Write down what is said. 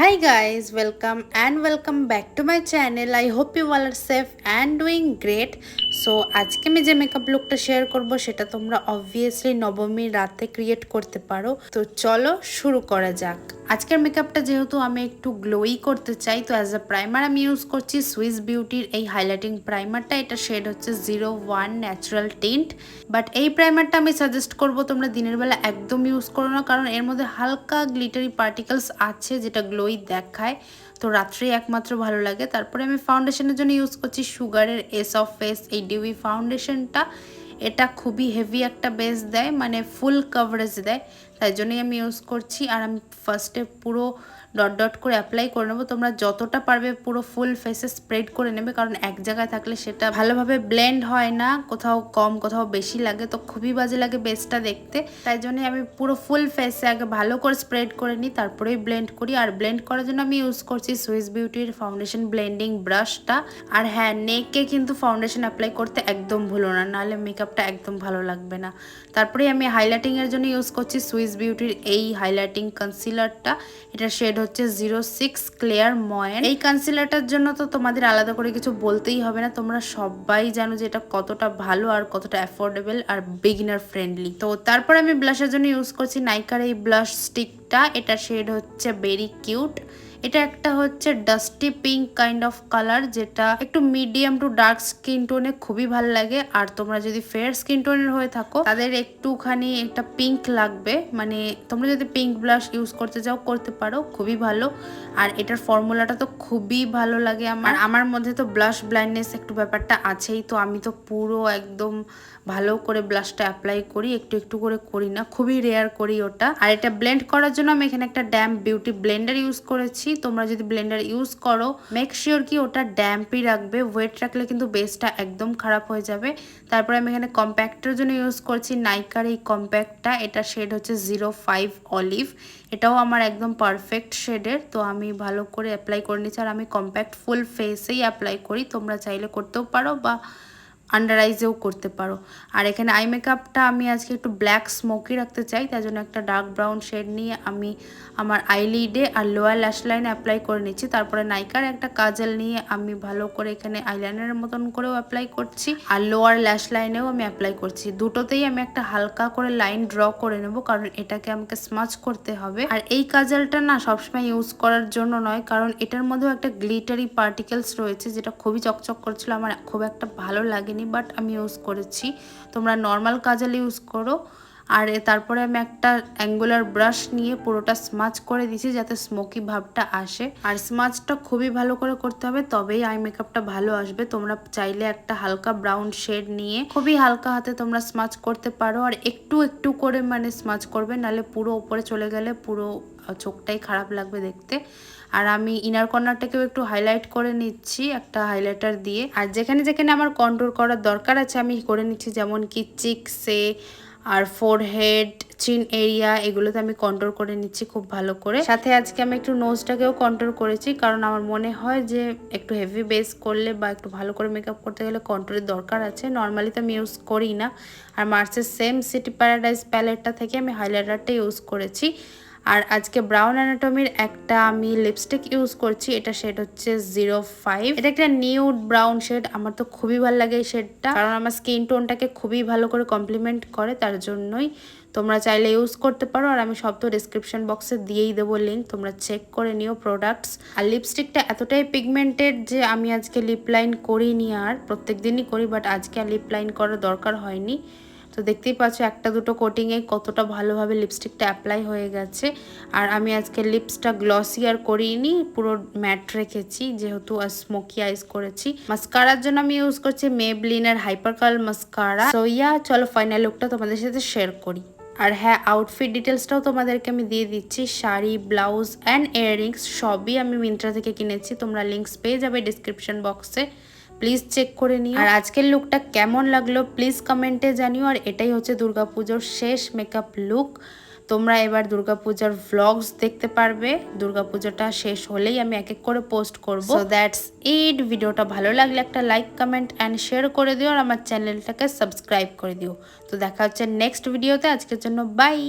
Hi guys, welcome back to my channel. I hope you all are safe and doing great. So আজকে আমি যে makeup লুকটা share করব সেটা তোমরা অবভিয়াসলি নবমীর রাতে ক্রিয়েট করতে পারো। তো চলো শুরু করা যাক। আজকের মেকআপটা যেহেতু আমি একটু গ্লোই করতে চাই, তো অ্যাজ আ প্রাইমার আমি ইউজ করছি সুইস বিউটির এই হাইলাইটিং প্রাইমারটা। এটা শেড হচ্ছে 01 ন্যাচারাল টিন্ট। বাট এই প্রাইমারটা আমি সাজেস্ট করব তোমরা দিনের বেলা একদম ইউজ করো না, কারণ এর মধ্যে হালকা গ্লিটারি পার্টিকেলস আছে যেটা গ্লোই দেখায়, তো রাত্রে একমাত্র ভালো লাগে। তারপরে আমি ফাউন্ডেশনের জন্য ইউজ করছি সুগারের এস অফ ফেস এই ডিউই ফাউন্ডেশনটা। এটা খুবই হেভি একটা বেস দেয়, মানে ফুল কভারেজ দেয়, তাই জন্যই আমি ইউজ করছি। আর আমি ফার্স্টে পুরো ডট ডট করে অ্যাপ্লাই করে নেবো। তোমরা যতটা পারবে পুরো ফুল ফেসে স্প্রেড করে নেবে, কারণ এক জায়গায় থাকলে সেটা ভালোভাবে ব্লেন্ড হয় না, কোথাও কম কোথাও বেশি লাগে, তো খুবই বাজে লাগে বেসটা দেখতে। তাই জন্যই আমি পুরো ফুল ফেসে আগে ভালো করে স্প্রেড করে নিই, তারপরেই ব্লেন্ড করি। আর ব্লেন্ড করার জন্য আমি ইউজ করছি সুইস বিউটির ফাউন্ডেশন ব্লেন্ডিং ব্রাশটা। আর হ্যাঁ, নেকে কিন্তু ফাউন্ডেশন অ্যাপ্লাই করতে একদম ভুলো না, নাহলে মেকআপটা একদম ভালো লাগবে না। তারপরে আমি হাইলাইটিংয়ের জন্য ইউজ করছি সুইস বিউটির এই হাইলাইটিং কনসিলারটা। এটা শেড হচ্ছে 06 ক্লেয়ার ময়েন। এই কনসিলারটার জন্য তো তোমাদের আলাদা করে কিছু বলতেই হবে না, তোমরা সবাই জানো যে এটা কতটা ভালো আর কতটা অ্যাফোর্ডেবল আর বিগিনার ফ্রেন্ডলি। তো তারপর আমি ব্লাশের জন্য ইউজ করছি নাইকার এই ব্লাশ স্টিকটা। এটা শেড হচ্ছে ভেরি কিউট। এটা একটা হচ্ছে dusty pink kind of colour, যেটা একটু মিডিয়াম টু ডার্ক স্কিন টোনে খুবই ভালো লাগে। আর তোমরা যদি ফেয়ার স্কিন টোনের হয়ে থাকো তাদের একটুখানি একটা পিঙ্ক লাগবে, মানে তোমরা যদি পিঙ্ক ব্লাশ ইউজ করতে চাও করতে পারো, খুবই ভালো। আর এটার ফর্মুলাটা তো খুবই ভালো লাগে আমার মধ্যে তো ব্লাশ ব্লাইন্ডনেস একটু ব্যাপারটা আছেই, তো আমি তো পুরো একদম ভালো করে ব্লাশটা অ্যাপ্লাই করি, একটু একটু করে করি না, খুবই রেয়ার করি ওটা। আর এটা ব্লেন্ড করার জন্য আমি এখানে একটা ড্যাম্প বিউটি ব্লেন্ডার ইউজ করেছি। তোমরা যদি ব্লেন্ডার ইউজ করো মেক শিওর কি ওটা ড্যাম্পই রাখবে, ওয়েট রাখলে কিন্তু বেসটা একদম খারাপ হয়ে যাবে। তারপরে আমি এখানে কম্প্যাক্টের জন্য ইউজ করছি নাইকার এই কম্প্যাক্টটা। এটা শেড হচ্ছে 05 অলিভ। এটাও আমার একদম পারফেক্ট শেডের, তো আমি ভালো করে অ্যাপ্লাই করে নিচ্ছি। আর আমি কম্প্যাক্ট ফুল ফেসেই অ্যাপ্লাই করি, তোমরা চাইলে করতেও পারো বা আন্ডার আইজেও করতে পারো। আর এখানে আই মেকআপটা আমি আজকে একটু ব্ল্যাক স্মোকি রাখতে চাই, তাই জন্য একটা ডার্ক ব্রাউন শেড নিয়ে আমি আমার আইলিডে আর লোয়ার ল্যাশ লাইনে অ্যাপ্লাই করে নিচ্ছি। তারপরে নাইকার একটা কাজল নিয়ে আমি ভালো করে এখানে আইলাইনারের মতন করেও অ্যাপ্লাই করছি, আর লোয়ার ল্যাশ লাইনেও আমি অ্যাপ্লাই করছি। দুটোতেই আমি একটা হালকা করে লাইন ড্র করে নেব, কারণ এটাকে আমাকে স্মাচ করতে হবে। আর এই কাজলটা না সবসময় ইউজ করার জন্য নয়, কারণ এটার মধ্যেও একটা গ্লিটারি পার্টিকেলস রয়েছে যেটা খুবই চকচক করছিল, আমার খুব একটা ভালো লাগে, বাট আমি ইউজ করেছি। তোমরা নর্মাল কাজল ইউজ করো। আর তারপরে আমি একটা অ্যাঙ্গুলার ব্রাশ নিয়ে পুরোটা স্মাচ করে দিয়েছি যাতে স্মোকি ভাবটা আসে। আর স্মাচটা খুবই ভালো করে করতে হবে, তবেই আই মেকআপটা ভালো আসবে। তোমরা চাইলে একটা হালকা ব্রাউন শেড নিয়ে খুবই হালকা হাতে তোমরা স্মাচ করতে পারো, আর একটু একটু করে মানে স্মাচ করবে, নাহলে পুরো উপরে চলে গেলে পুরো চোখটাই খারাপ লাগবে দেখতে। আর আমি ইনার কর্নারটাকেও একটু হাইলাইট করে নিচ্ছি একটা হাইলাইটার দিয়ে। আর যেখানে যেখানে আমার কন্ট্রোল করার দরকার আছে আমি করে নিচ্ছি, যেমন কি চিকসে আর ফোরহেড, চিন এরিয়া, এগুলোতে আমি কন্ট্রোল করে নিচ্ছি খুব ভালো করে। সাথে আজকে আমি একটু নোজটাকেও কন্ট্রোল করেছি, কারণ আমার মনে হয় যে একটু হেভি বেস করলে বা একটু ভালো করে মেকআপ করতে গেলে কন্ট্রোলের দরকার আছে। নর্মালি তো আমি ইউজ করি না। আর মার্সের সেম সিটি প্যারাডাইস প্যালেটটা থেকে আমি হাইলাইটারটা ইউজ করেছি। আর আজকে ব্রাউন অ্যানাটমির একটা আমি লিপস্টিক ইউজ করছি। এটা শেড হচ্ছে 05। এটা একটা নিউড ব্রাউন শেড, আমার তো খুবই ভালো লাগে এই শেডটা, কারণ আমার স্কিন টোনটাকে খুবই ভালো করে কমপ্লিমেন্ট করে, তার জন্যই তোমরা চাইলে ইউজ করতে পারো। আর আমি সব তো ডিসক্রিপশন বক্সে দিয়েই দেবো লিঙ্ক, তোমরা চেক করে নিও প্রোডাক্টস। আর লিপস্টিকটা এতটাই পিগমেন্টেড যে আমি আজকে লিপ লাইন করিনি, আর প্রত্যেক দিনই করি, বাট আজকে আর লিপ লাইন করার দরকার হয়নি। তো দেখতেই পাচ্ছ একটা দুটো কোটিংয়ে কতটা ভালোভাবে লিপস্টিকটা অ্যাপ্লাই হয়ে গেছে। আর আমি আজকে লিপসটা গ্লসি আর করিনি, পুরো ম্যাট রেখেছি যেহেতু আর স্মোকি আইস করেছি। মাস্কারার জন্য আমি ইউজ করছি মেবলিনের hyper curl mascara. So yeah, চলো ফাইনাল লুকটা তোমাদের সাথে শেয়ার করি। আর হ্যাঁ, আউটফিট ডিটেলসটাও তোমাদেরকে আমি দিয়ে দিচ্ছি। শাড়ি, ব্লাউজ অ্যান্ড ইয়াররিংস সবই আমি মিন্ত্রা থেকে কিনেছি, তোমরা লিঙ্কস পেয়ে যাবে ডিসক্রিপশন বক্সে, প্লিজ চেক করে নিও। আর আজকের লুকটা কেমন লাগলো প্লিজ কমেন্টে জানিও। আর এটাই হচ্ছে দুর্গাপুজোর শেষ মেকআপ লুক। তোমরা এবার দুর্গাপূজার ভ্লগস দেখতে পারবে, দুর্গাপূজাটা শেষ হলেই আমি এক এক করে পোস্ট করব। So that's it. ভিডিওটা ভালো লাগলে একটা লাইক, কমেন্ট অ্যান্ড শেয়ার করে দিও, আর আমার চ্যানেলটাকে সাবস্ক্রাইব করে দিও। তো দেখা হচ্ছে নেক্সট ভিডিওতে, আজকের জন্য বাই।